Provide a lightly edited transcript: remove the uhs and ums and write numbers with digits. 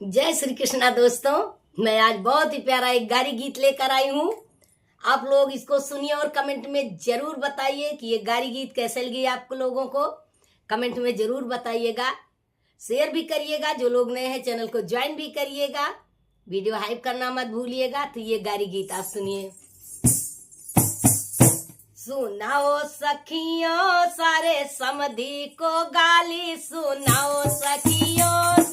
जय श्री कृष्णा दोस्तों। मैं आज बहुत ही प्यारा एक गारी गीत लेकर आई हूँ। आप लोग इसको सुनिए और कमेंट में जरूर बताइए कि ये गारी गीत कैसे लगी आपको लोगों को। कमेंट में जरूर बताइएगा, शेयर भी करिएगा। जो लोग नए हैं चैनल को ज्वाइन भी करिएगा। वीडियो हाइप करना मत भूलिएगा। तो ये गारी गीत आप सुनिए। सुनाओ सखियों सारे समधी को गाली, सुनाओ सखियों